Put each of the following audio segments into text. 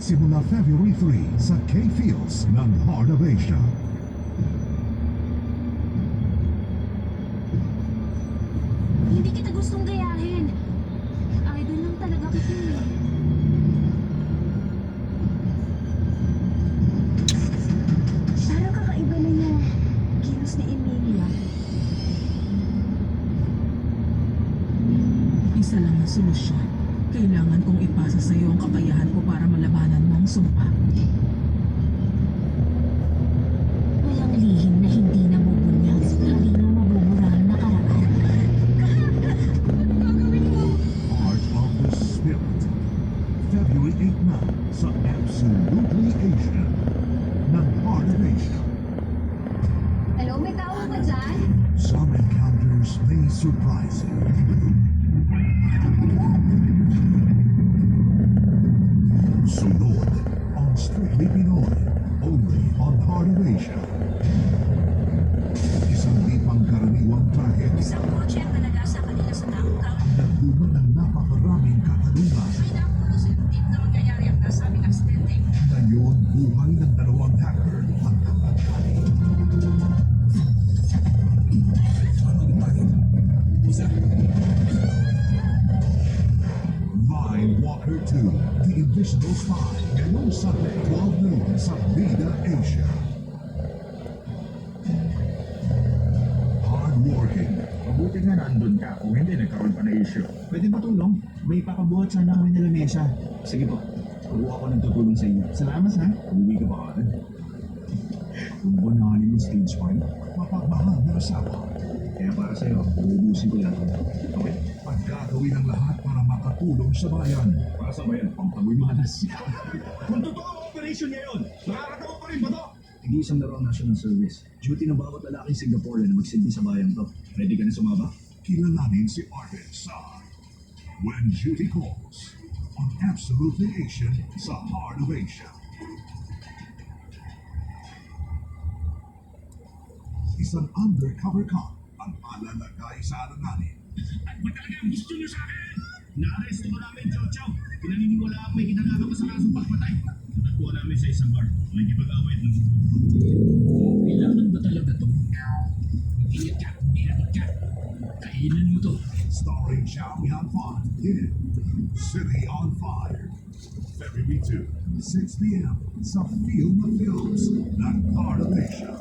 simula February 3 sa K-Fields ng Heart of Asia. Hindi kita gustong gayahin. Idol lang talaga kita eh. Parang kakaiba na yung kilos ni Emilia. Isa lang ang solusyon. Kailangan kong ipasa sa iyo ang kakayahan ko para malabanan mo ang sumpa. Walang lihim na hindi nabubunyag. Hindi mo mabubura ang nakaraan. Ano gagawin mo? Heart of the Spirit. February 8 na sa Absolutely Asian ng Heart of Asia. Hello, may tao ba dyan? Some encounters may surprise you. Sunod on Strictly Pinoy, only on Heart of Asia. Isang di pangkaraniwang trahe Isang kotse ang nalagasa kanina sa downtown. nagdulot ng napakaraming katanungan. May nakulo sa tip na mangyayari ang nasabing aksidente. Ngayon, buhay ng dalawang hacker ang kapatali. Vine Walker 2, The Invisible Spy, ngayong Sunday, 12 noon sa Vida Asia. Hardworking, Mabuti nga nandun ka kung hindi nagkaroon pa na issue. Pwede ba tulong? May papabuhat sana kami nila mesa. Sige po, kuha ko ng tutulong sa inyo. Salamat ha. Umuwi ka ba agad? Kung ba na mo stage 5? mapagmahal na asawa, Kaya para sa'yo, uubusin ko yan. Okay? pagkagawin ang lahat para makatulong sa bayan. Para sa bayan, pampagoy malas. Kung totoo ang operation niya yun, nakakatawa pa rin ba to? Hindi isang laro ang national service. Duty ng bawat lalaking Singaporean na magsilbi sa bayan to. Ready ka na sumaba? Kilalanin si Arvin sa When Duty Calls on Absolutely Asian sa Heart of Asia. Isang undercover cop ang alalagay sa alanganin. At ba talaga ang gusto niyo sa akin? Na-arresto ko namin, Chow Chow. Pinaniniwala ako may ginagawa pa sa kasong pagpatay. Natagpuan namin sa isang bar. May kipag-awit ng... Kailangan ba talaga to? Mag-ingat ka, ingat ka. Kainan mo to. Starring Chow Yan Fan in City on Fire. February 2, 6 p.m. sa Film na Films ng Heart of Asia.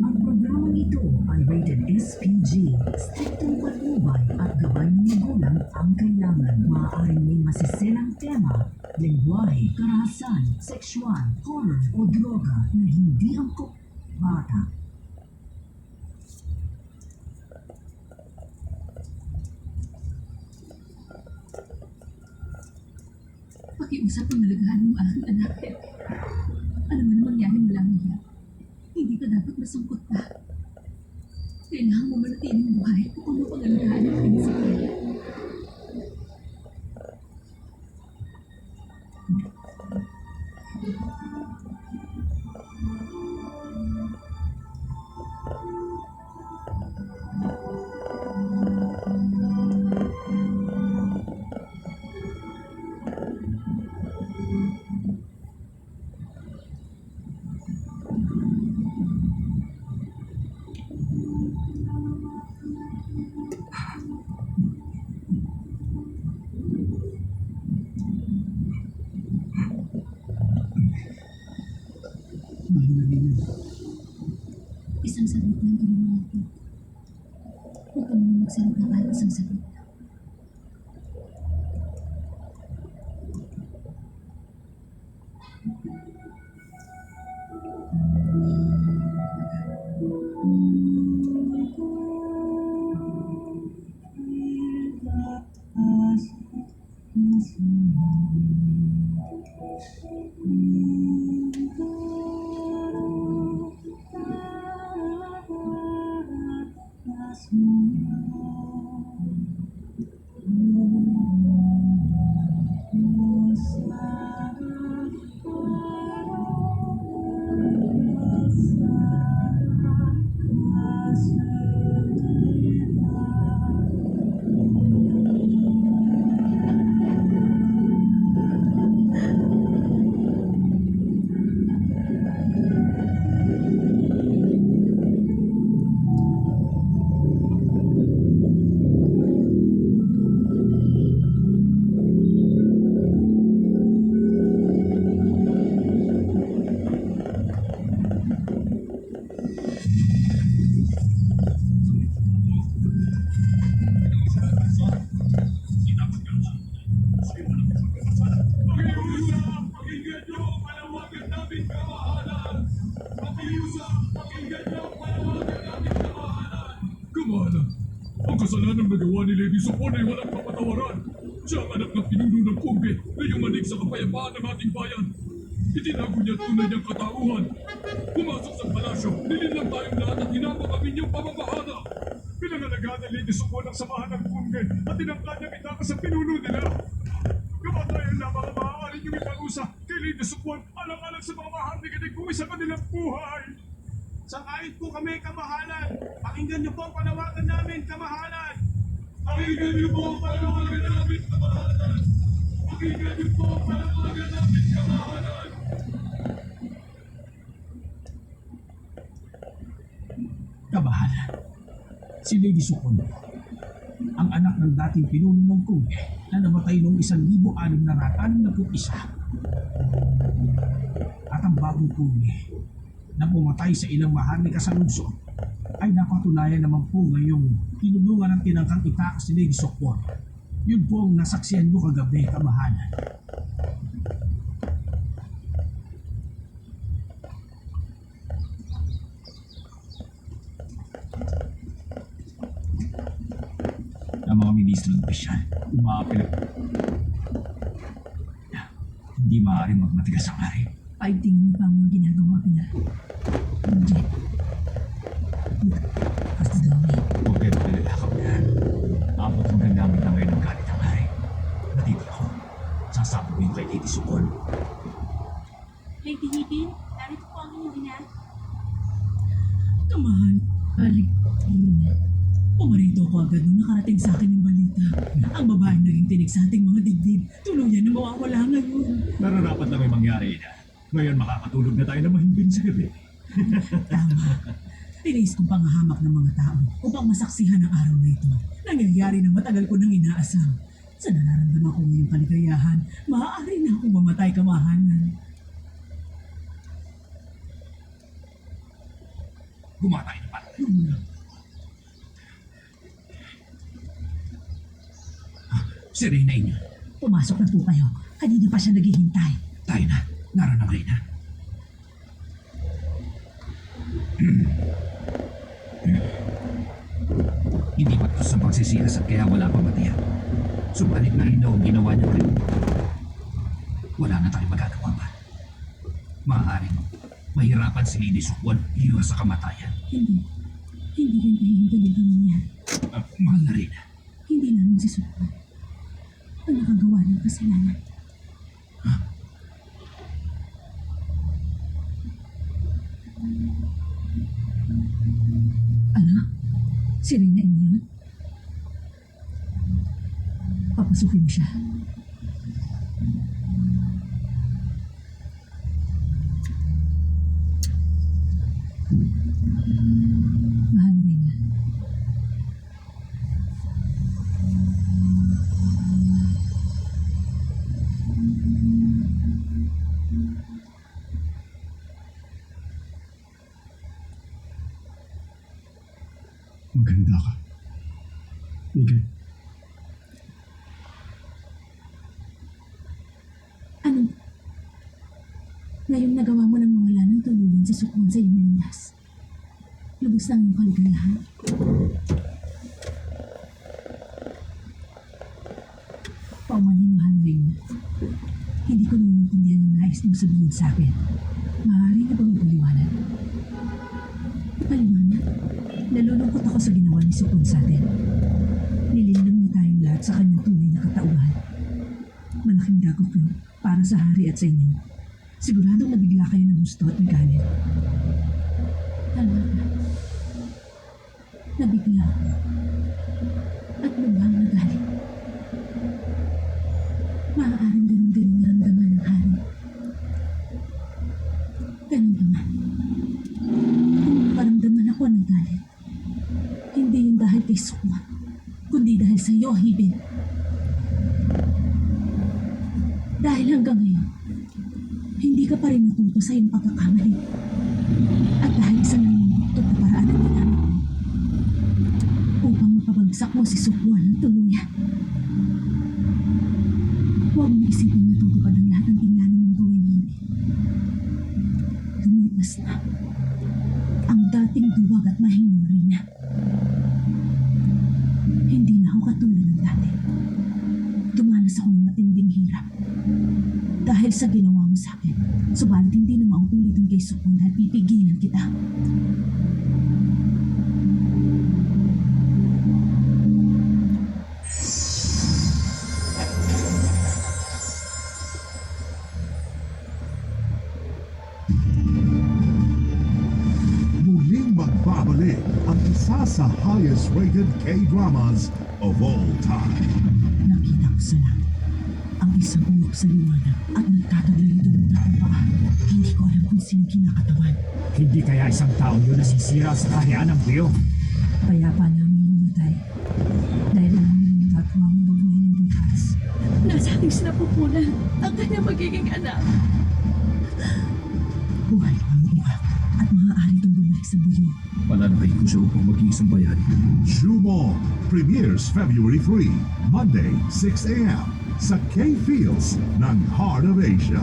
Ang programang ito ay rated SPG. Striktong patnubay at gabay ng magulang ang kailangan. Maaaring may masiselang tema, lengguwahe, karahasan, sexual, horror o droga na hindi angkop bata. Pakiusap ang nalagahan mo ang anak. Ano man mangyari mo lang niya. Hindi ka dapat masangkot pa. Kailangan mo manatiling buhay kung ano pang alagaan ng pinisipin. Isang sagot lang ginawa ko. Huwag ka muna magsalita kahit isang sagot. Pakiusap! Pakinggan niyo ang panawagan namin, kamahalan! Pakiusap! Pakinggan niyo ang panawagan namin, kamahalan! Kamahalan, ang kasalanang nagawa ni Lady Sopon ay walang kapatawaran. Siya ang anak ng pinuno ng Kongge na yumanig sa kapayapaan ng ating bayan. Itinago niya tunay niyang katauhan. Pumasok sa palasyo, nilinlang tayong lahat at hinabang kami niyang pamamahala. Pinangalagaan ni Lady Sopon ang samahan ng Kongge at tinangka niyang itakas sa pinuno nila. Kamatayan lamang ang maaari niyong ipag-usa kay Lady Sopon alang-alang sa mga maharnigan kung sa kanilang buhay. Sangayon po kami, kamahalan. Pakinggan niyo po ang panawagan namin, kamahalan. Pakinggan niyo po ang panawagan namin, kamahalan. Pakinggan niyo po ang panawagan namin, kamahalan. Kamahalan, si Lady Sopon, ang anak ng dating pinuno ng Kongge na namatay noong 1661. At ang bagong Kongge na pumatay sa ilang maharlika sa lungsod ay napatunayan naman po ngayong tinulungan ng tinangkang itakas ni Lady Sopon. Yun po ang nasaksihan nyo kagabi, kamahalan. Ang mga ministro ng opisyal, umaapil. Hindi maaaring magmatigas ang hari. Ay, tingin mo pa ang mga ginagawa ko na. Hindi. Basta gawin. Huwag kayo magdalala kami yan. Abot hanggang namin na ngayon ang galit ang hari. Natiti ako. Sasabi ko yung kay Lady Sopon. Lady Hipin, narito po ang inyong ina. Kamahal, Balik. pumarito ko agad nung nakarating sa akin yung balita. Ang babaeng naging tinig sa ating mga dibdib, tuluyan na mawawala ngayon. Nararapat na may mangyari na. Ngayon makakatulog na tayo na mahimbing sa gabi. Tama. Tiniis kong pangahamak ng mga tao upang masaksihan ang araw na ito. Nangyayari na matagal ko nang inaasam. Sa nararamdaman ko ngayong kaligayahan, maaari na akong mamatay, kamahalan. Gumatay naman. Si Reyna inyo. Pumasok na po kayo. Kanina pa siya naghihintay. Tayo na. Naroon ang Reyna. Hindi patos ang pagsisiyas at kaya wala pang matiyak. Subalit na rin daw ang ginawa niya kayo. Wala na tayong magagawa pa. Maaaring mahirapan si Lady Sopon iwas sa kamatayan. Hindi. Hindi rin pahihintuin kami niya. Mahal na Reyna. Hindi namin si Sopon ang nakagawa ng kasalanan. Ano? Si Reyna yun? Papasukin mo siya. Mahal na Reyna. Maganda ka. Miguel, Ano? Ngayong nagawa mo nang mawala ng tuluyan sa Sopon sa iyong nilas. Lubos na ang iyong kaligayahan. Paumanhin, mahal Reyna. Hindi ko naiintindihan ang nais mong sabihin sa akin. Maaari ka bang ipaliwanag? Ipaliwanag? Nalulungkot ako sa ginawa ni Sopon sa atin. Nilinlang niya tayong lahat sa kanyang tunay na katauhan. Malaking dagok yun para sa hari at sa inyo. Siguradong nabigla kayo ng gusto at nagalit. Talaga. Nabigla. At lubhang nagalit. Maaaring ganun din ang naramdaman ng hari. Ganun ba nga? Kung paramdaman ako ng galit, hindi yun dahil kay Sukma, kundi dahil sa iyo, Hibin. Dahil hanggang ngayon, hindi ka pa rin natuto sa iyong pagkakamali. At dahil isang nangyayakot na paraan ang ginamit mo upang mapabagsak mo si Sukwa ng tuluyan. Huwag mong isipin matutupad ang lahat ng pinlano mong gawin, hindi. Lumipas na. Ang dating duwag at mahinuri na. Hindi na ako katulad ng dati. Dumanas ako ng matinding hirap. Dahil sa ginawa mo sa akin. Subalit hindi na mauulit ang kay Sukong dahil pipigilan kita. Muling magbabalik ang isa sa highest rated K-dramas of all time. Nakita ko sa langit ang isang ulok sa liwanag at nagtataglay ito ng taong paa. Hindi ko alam kung sino kinakatawan. Hindi kaya isang tao yun nasisira sa kahayaan ng Biyo? Payapa namin namatay. Dahil alam mo yung nagagawa mong mabuhay ng bukas. Nasa ating sinapupunan ang kanyang magiging anak. Buhay pa ang uwak at maaaring itong bumalik sa buyo. Palalabayin ko siya upang maging isang bayani. Shumon premieres February 3, Monday, 6 a.m. sa K-Fields ng Heart of Asia.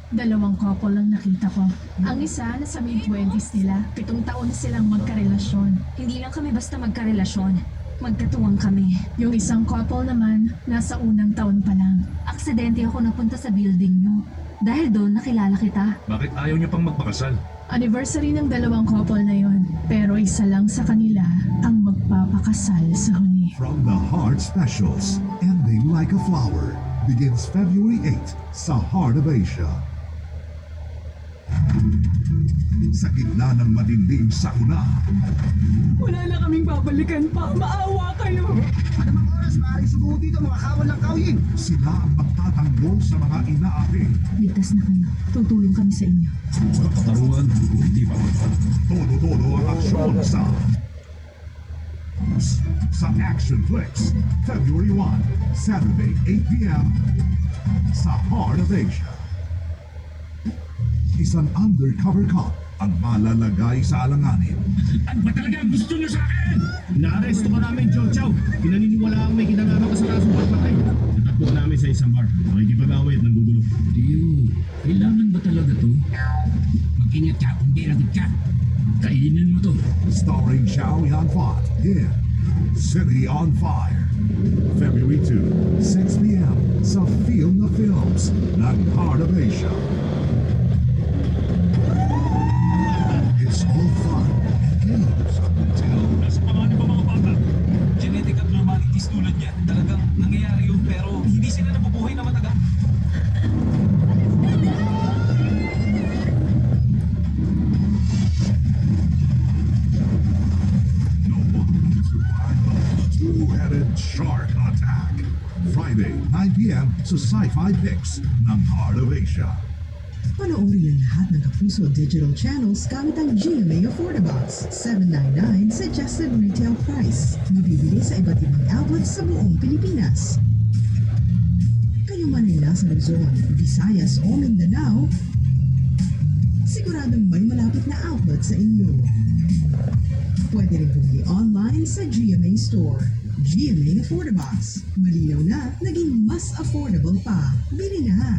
Dalawang couple lang nakita ko. Ang isa nasa mid-20s nila. 7 taon silang magkarelasyon. Hindi lang kami basta magkarelasyon. Magkatuwang kami. Yung isang couple naman, nasa unang taon pa lang. Aksidente ako napunta sa building nyo. Dahil doon nakilala kita. Bakit ayaw niyo pang magpakasal? Anniversary ng dalawang couple na yon. Pero isa lang sa kanila ang magpapakasal sa huli. From the Heart Specials, Ending Like a Flower, begins February 8 sa Heart of Asia. Sa gitna ng matinding sakuna, Wala na kaming babalikan pa. Maawa kayo. ano mga oras maaaring subuho dito mga kawal ng kauyin? Sila ang magtatanggol sa mga inaapi. Ligtas na kayo. Tutulong kami sa inyo. Karuan, hindi ba? Todo-todo ang aksyon sa Action Flicks, February 1, Saturday, 8 p.m. sa Heart of Asia. Isang undercover cop ang malalagay sa alanganin. Ano ba talaga ang gusto niyo sa akin? Naaresto ka namin, Chow Chow. Pinaniniwala ang may kinalaman ka sa kasong pagpatay. Natagpuan namin sa isang bar. Makikipag-away at nanggugulo. Dio, kailangan ba talaga to? Mag-ingat ka kung di lagot ka. Kainin mo to. Starring Chow Yun-Fat in City on Fire. February 2, 6 p.m. sa Film na Films ng Heart of Asia. It's all fun and games until Nasa pangalan ba mga bata? Genetic abnormalities tulad niya. Talagang nangyayari yun pero hindi sila nabubuhay na matagal. no one can survive the two-headed shark attack. Friday, 9 p.m. sa Sci-Fi Picks ng Heart of Asia. Panoorin ang lahat ng Kapuso digital channels gamit ang GMA Affordabox. $7.99 suggested retail price. Mabibili sa iba't ibang outlets sa buong Pilipinas. Kayo man ay nasa Luzon, Visayas o Mindanao, siguradong may malapit na outlet sa inyo. Pwede rin bumili online sa GMA Store. GMA Affordabox. Malinaw na, naging mas affordable pa. Bili na!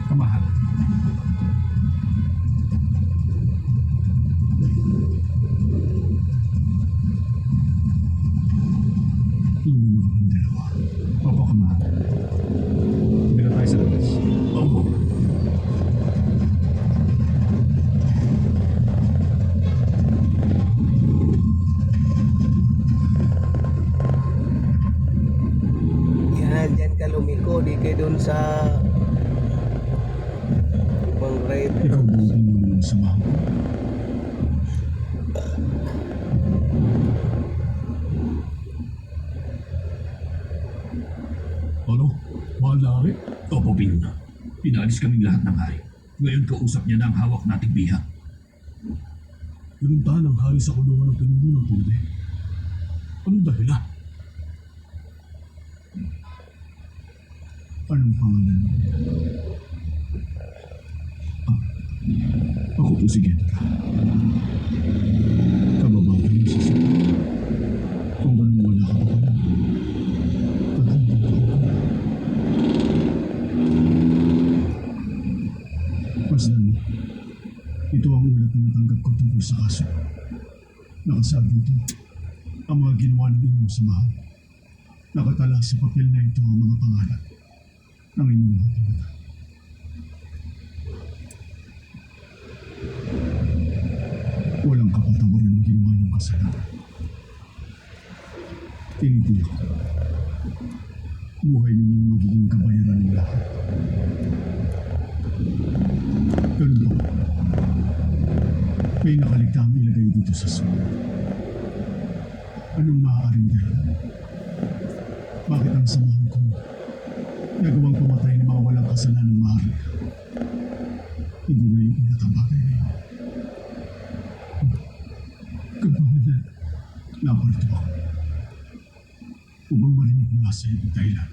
Kamahal. Tingin mo ang dalawa. Opo, kamahal. Hindi na tayo sa labas. Oo. Yan, dyan ka lumiko. Di kayo dun sa ibang grade. Ikaw buong mo naman sa mga. Ano? Mahal na rin? Opo, Pin. Pinalis kaming lahat ng hari. Ngayon kausap niya na ang hawak nating bihag. Pinuntahan ang hari sa kulungan ng pinuno ng pundi. Anong dahilan? Anong pangalan mo? Ako po si Gendra. Kababata mo sa sila. Kung ganun wala ka pa pala. Tatlong ako. Masdan, ito ang ulat na natanggap ko tungkol sa kaso. Nakasabi dito, ang mga ginawa ng inyong samahan. Nakatala sa papel na ito ang mga pangalan ng inyong mga pinatay. Walang kapatawaran ng ginawa niyong kasalanan. Tinitiyak. Buhay ninyong magiging kabayaran ng lahat. Ganun ba? May nakaligtaang ilagay dito sa sulat. Anong maaaring dahil? Bakit ang samahan ko nagawang pumatay ng mga walang kasalanan mahal? Hindi na yung ulat ang bagay na yun. Kabangan, naparito ako upang marinig mula sa iyo ang dahilan.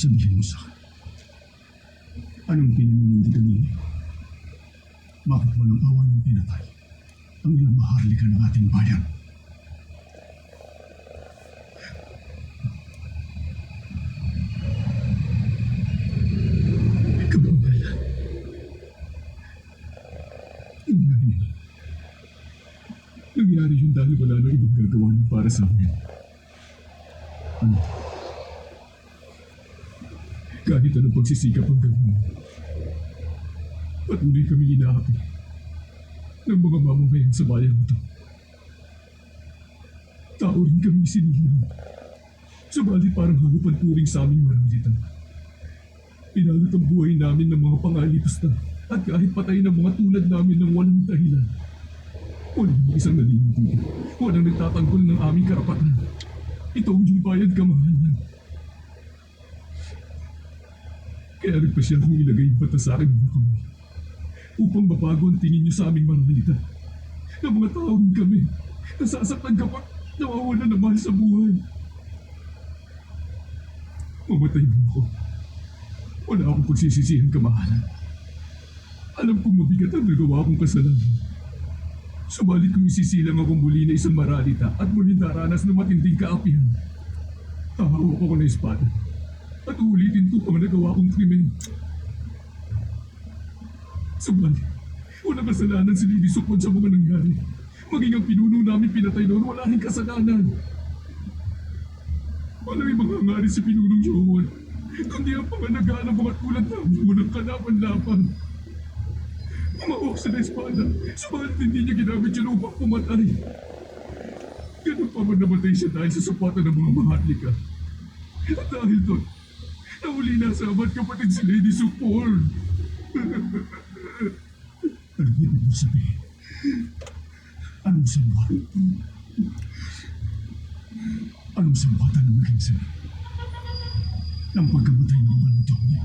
Sabihin mo sa akin, anong pininindigan ninyo? Bakit walang awan yung pinatay ang ilang maharlika ng ating bayan? Kabangalan, nangyari yun dahil wala na ibang gagawa ng para sa amin. Ano? Kahit anong pagsisikap ang gawin mo, patuloy kami inaapi ng mga mamamayan sa bayan mo ito. Tao rin kami sinilang, subalit parang halupan puring sa aming maralitan. Pinalot ang buhay namin ng mga pangalipas na at kahit patay ng mga tulad namin ng walang dahilan. Walang isang nalilintigan, walang nagtatanggol ng aming karapatan. Ito ang yung bayad kamahalan. Kaya nagpasya akong ilagay yung batas sa akin mga kamay upang mabago ang tingin niyo sa aming maralitan. Na mga tao rin kami, nasasaktan kapag nawawala na mahal sa buhay. Mamatay mo ako. Wala akong pagsisisihan kamahalan. Alam kong mabigat ang nagawa akong kasalanan. Subalit kung isisilang ako muli na isang maralita at muling daranas ng matinding kaapihan, hahawak ako ng espada at ulitin ko pang nagawa kong krimen. Subalit, walang kasalanan si Lady Sukod sa mga nangyari. Maging ang pinuno namin pinatay noon, wala rin kasalanan. Walang ibang hangarin si pinunong Jowan, kundi ang pangalagaan ng mga tulad namin walang kalaban-laban. Umawak sa espada, subalit hindi niya ginamit yun upang pumatay. Ganun pa man namatay siya dahil sa supatan ng mga maharlika. At dahil doon, nahuli na sa amat kapatid si Lady Sukol. Anong ibig mo sabihin? Anong sambat? Anong sambatan ang naging sabi? Ng pagkamatay ng mga tao niya?